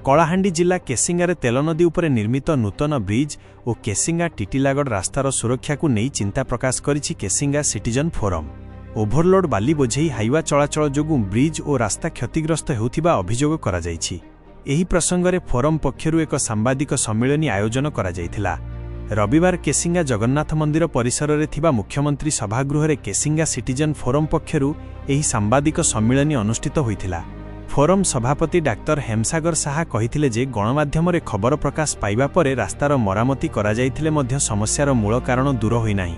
कलाहांडी जिला केसिंगारे तेल नदी उपरे निर्मित नूतन ब्रिज और केसिंगा टिटिलागढ़ रास्तार सुरक्षा को नहीं चिंता प्रकाश करिछि केसिंगा सिटीजन फोरम। ओभरलोड बाली बोझेई हाइवा चलाचल जोगु ब्रिज और रास्ता क्षतिग्रस्त हेउथिबा अभियोग करा जाइछि। एही प्रसंगरे फोरम पक्षरु एक सांबादिक सम्मेलन आयोजन करा जाइथिला। रविवार केसिंगा जगन्नाथ मंदिर परिसर में थिबा मुख्यमंत्री सभागृह में केसिंगा सिटीजन फोरम पक्षरु एही सांबादिक सम्मेलन अनुष्ठित होइथिला। फोरम सभापति डाक्टर हेमसागर साहा कहिथिले जे गणमाध्यम रे खबर प्रकाश पाइबा परे रास्तार मरामती करा जाइथिले मध्य समस्यार मूल कारण दूर होई नाही।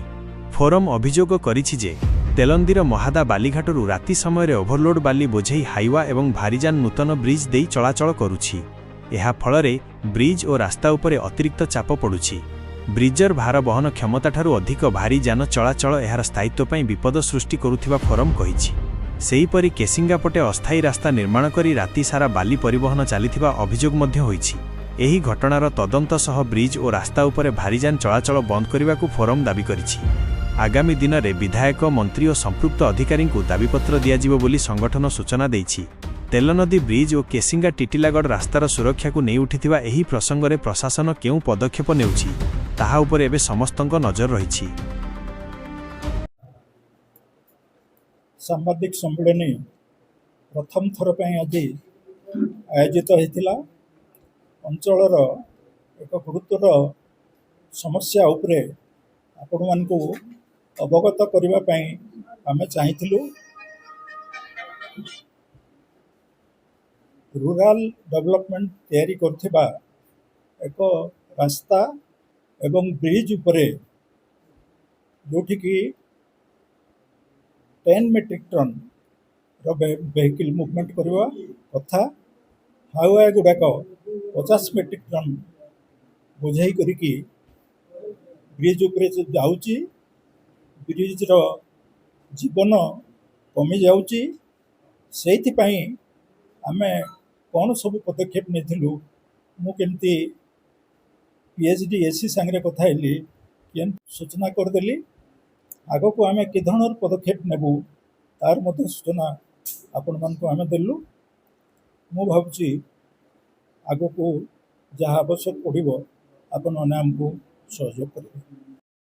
फोरम अभियोग करिछि जे तेलंदीर महादा बालीघाटरू राति समय ओभरलोड बाली बोझेई हाइवा एवं भारीजान नूतन ब्रिज देई चलाचल करुछि। एहा फलरे ब्रिज और रास्ता उपरे अतिरिक्त चाप पड़ुछि। ब्रिजर भार बहन क्षमता ठारू अधिक भारी जान चलाचल एहार स्थायित्व पई विपद सृष्टि करुथिबा फोरम कहिछि। सेहीपरि केसिंगा पटे अस्थायी रास्ता निर्माण करी राति सारा बाली परिवहन चलिथिबा अभियोग मध्य होइछि। एही घटनार तदंत सह ब्रिज और रास्ता उपरे भारीजान चलाचल बंद करने फोरम दाबी करिछि। आगामी दिन में विधायक मंत्री और संपृक्त अधिकारी को दाबीपत्र दियाजिबो बोली संगठन सूचना देइछि। तेलनदी ब्रिज और केसिंगा टिटिलागढ़ रास्तार सुरक्षा को नहीं उठिथिबा एही प्रसंगरे प्रशासन केउ पदक्षेप नेउछि ताहा उपरे एबे समस्तक नजर रहिछि। सांबादिक सम्मेलन प्रथम थर पर आज आयोजित होता अंचलर एक गुरुतर समस्या उपरे आपण मानकु अवगत करने आम चाहिलु। रूराल डेवलपमेंट तैयारी करथिबा एक रास्ता एवं ब्रिज उपरे जोठिकी 10 मेट्रिक टन वेहिकल मूवमेंट करवा कथा हाईवे गुड़ाक 50 मेट्रिक टन बोझाई करिकी ब्रिज उपरे जाउची ब्रिज रो जीवन कमी जाउची। सेहिथि पई आमे कौन सब पदक्षेप नेथिलु मु केमती पीएचडी एससी संगे कथा हेली केम सूचना करदेली आगो को आमे कि धৰণৰ पदक्षेप नेबु तार मध्य सूचना आपण मानकु आमे देलु। मु भाबुची आगो को जहाँ आवश्यक पड़िबो आपण माने हमको सहयोग करिबे।